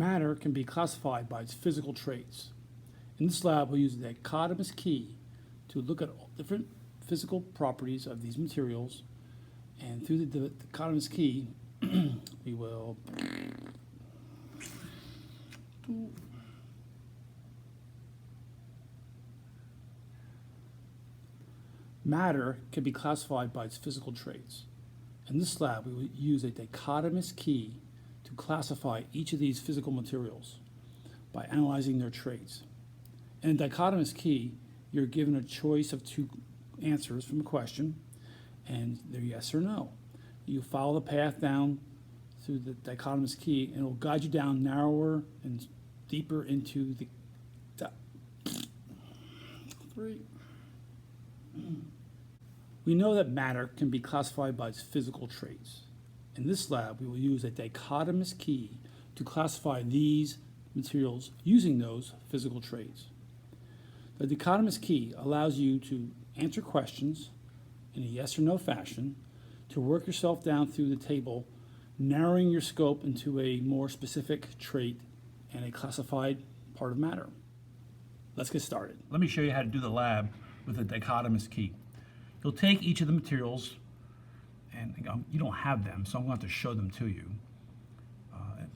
Matter can be classified by its physical traits. In this lab, we'll use the dichotomous key to look at all different physical properties of these materials, and through the dichotomous key, we will Matter can be classified by its physical traits. In this lab, we will use a dichotomous key to classify each of these physical materials by analyzing their traits. In a dichotomous key, you're given a choice of two answers from a question, and they're yes or no. You follow the path down through the dichotomous key, and it will guide you down narrower and deeper into the three. We know that matter can be classified by its physical traits. In this lab, we will use a dichotomous key to classify these materials using those physical traits. The dichotomous key allows you to answer questions in a yes or no fashion, to work yourself down through the table, narrowing your scope into a more specific trait and a classified part of matter. Let's get started. Let me show you how to do the lab with a dichotomous key. You'll take each of the materials, and you don't have them, so I'm going to have to show them to you.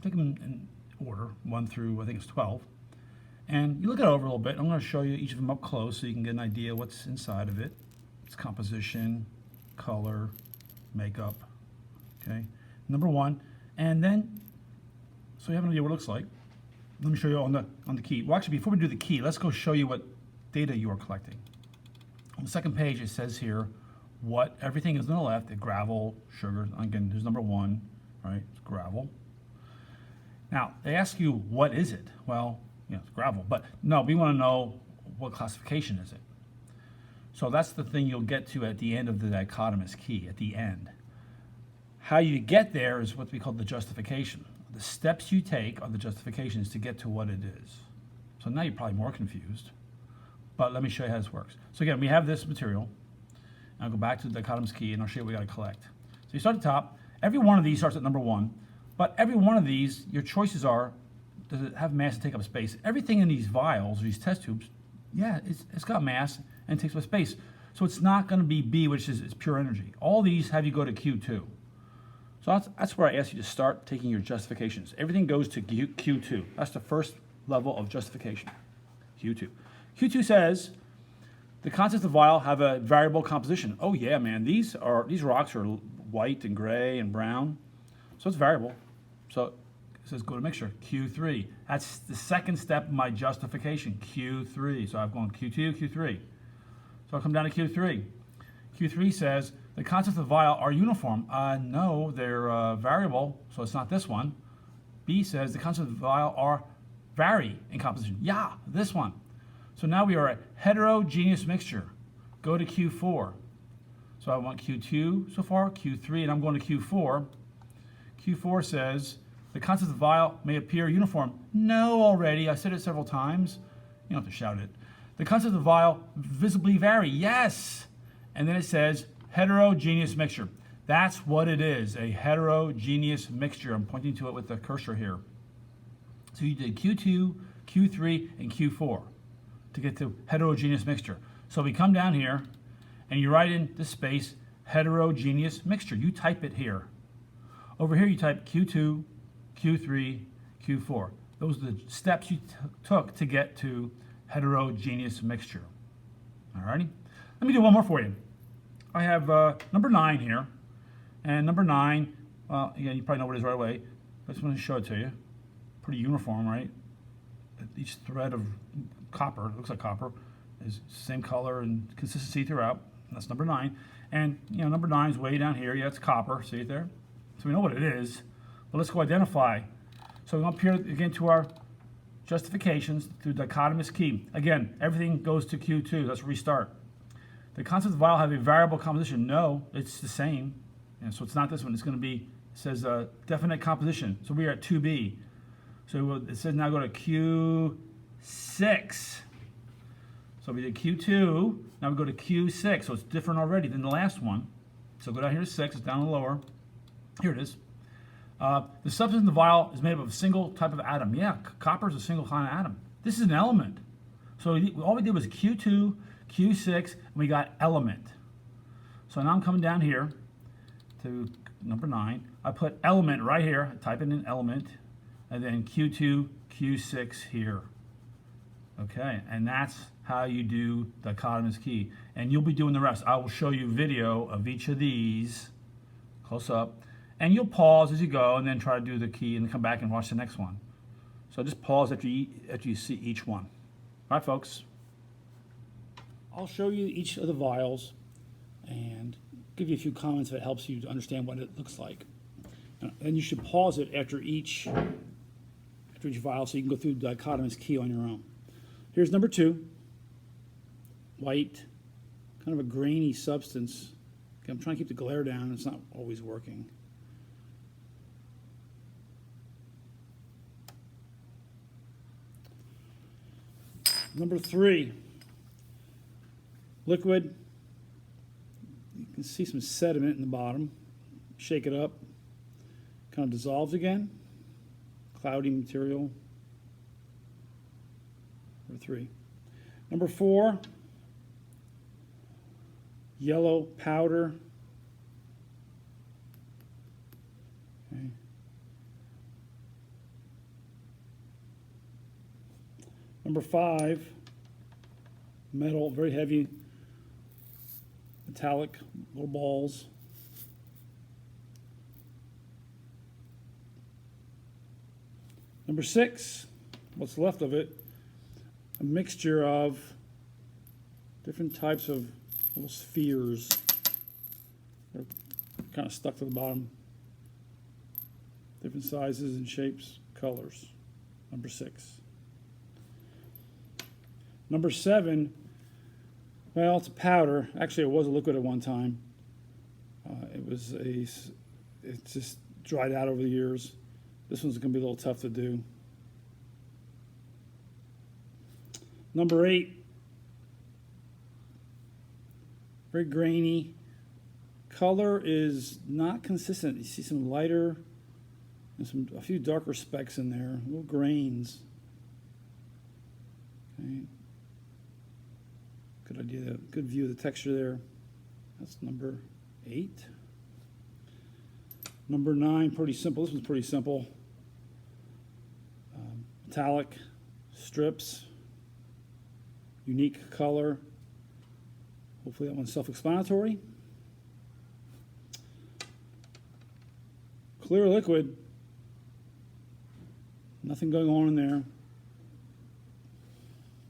Take them in order, 1 through, I think it's 12. And you look it over a little bit. I'm going to show you each of them up close so you can get an idea what's inside of it. Its composition, color, makeup, okay? Number 1. And then, so you have an idea what it looks like. Let me show you on the key. Well, actually, before we do the key, let's go show you what data you are collecting. On the second page, it says here what everything is on the left, the gravel, sugar. Again, there's number 1, right? It's gravel. Now, they ask you, what is it? Well, it's gravel. But no, we want to know what classification is it. So that's the thing you'll get to at the end of the dichotomous key, at the end. How you get there is what we call the justification. The steps you take are the justifications to get to what it is. So now you're probably more confused. But let me show you how this works. So again, we have this material. I'll go back to the dichotomous key and I'll show you what we got to collect. So you start at the top. Every one of these starts at number 1. But every one of these, your choices are, does it have mass to take up space? Everything in these vials, or these test tubes, yeah, it's got mass and takes up space. So it's not going to be B, which is it's pure energy. All these have you go to Q2. So that's where I ask you to start taking your justifications. Everything goes to Q2. That's the first level of justification, Q2. Q2 says the contents of the vial have a variable composition. Oh yeah, man, these rocks are white and gray and brown, so it's variable. So it says go to mixture, Q3. That's the second step of my justification, Q3. So I've gone Q2, Q3. So I'll come down to Q3. Q3 says the contents of the vial are uniform. No, they're variable, so it's not this one. B says the contents of the vial vary in composition. Yeah, this one. So now we are a heterogeneous mixture. Go to Q4. So I want Q2 so far, Q3, and I'm going to Q4. Q4 says the contents of the vial may appear uniform. No, already. I said it several times. You don't have to shout it. The contents of the vial visibly vary. Yes. And then it says heterogeneous mixture. That's what it is, a heterogeneous mixture. I'm pointing to it with the cursor here. So you did Q2, Q3, and Q4 to get to heterogeneous mixture. So we come down here and you write in the space heterogeneous mixture. You type it here. Over here you type Q2, Q3, Q4. Those are the steps you took to get to heterogeneous mixture. Alrighty? Let me do one more for you. I have number 9 here. And number 9, well, again, you probably know what it is right away. But I just want to show it to you. Pretty uniform, right? Each thread of copper, it looks like copper, is same color and consistency throughout. That's number 9. And number 9 is way down here. Yeah, it's copper. See it there? So we know what it is. But let's go identify. So we go up here again to our justifications through dichotomous key. Again, everything goes to Q2. Let's restart. The contents of the vial have a variable composition. No, it's the same. So it's not this one. It's going to be, it says definite composition. So we are at 2B. So it says now go to Q6. So we did Q2, now we go to Q6. So it's different already than the last one. So go down here to 6, it's down lower. Here it is. The substance in the vial is made up of a single type of atom. Yeah, copper is a single kind of atom. This is an element. So all we did was Q2, Q6, and we got element. So now I'm coming down here to number 9. I put element right here, I type in an element, and then Q2, Q6 here. Okay, and that's how you do dichotomous key. And you'll be doing the rest. I will show you video of each of these close up, and you'll pause as you go and then try to do the key and then come back and watch the next one. So just pause after you see each one. All right, folks. I'll show you each of the vials and give you a few comments if it helps you to understand what it looks like. And you should pause it after each vial so you can go through the dichotomous key on your own. Here's number 2, white, kind of a grainy substance. Okay, I'm trying to keep the glare down, it's not always working. Number 3, liquid. You can see some sediment in the bottom. Shake it up, kind of dissolves again. Cloudy material. Number 3. Number 4, yellow powder. Okay. Number 5, metal, very heavy, metallic, little balls. Number 6, what's left of it, a mixture of different types of little spheres. They're kind of stuck to the bottom. Different sizes and shapes, colors. Number 6. Number 7, well, it's a powder. Actually, it was a liquid at one time. It just dried out over the years. This one's going to be a little tough to do. Number 8, very grainy. Color is not consistent. You see some lighter and a few darker specks in there, little grains. Okay. Good idea, good view of the texture there. That's number 8. Number 9, pretty simple. This one's pretty simple. Metallic strips, unique color. Hopefully that one's self-explanatory. Clear liquid. Nothing going on in there.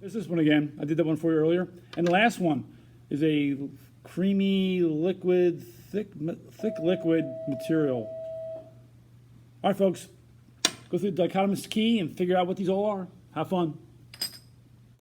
There's this one again. I did that one for you earlier. And the last one is a creamy liquid, thick liquid material. All right, folks. Go through the dichotomous key and figure out what these all are. Have fun.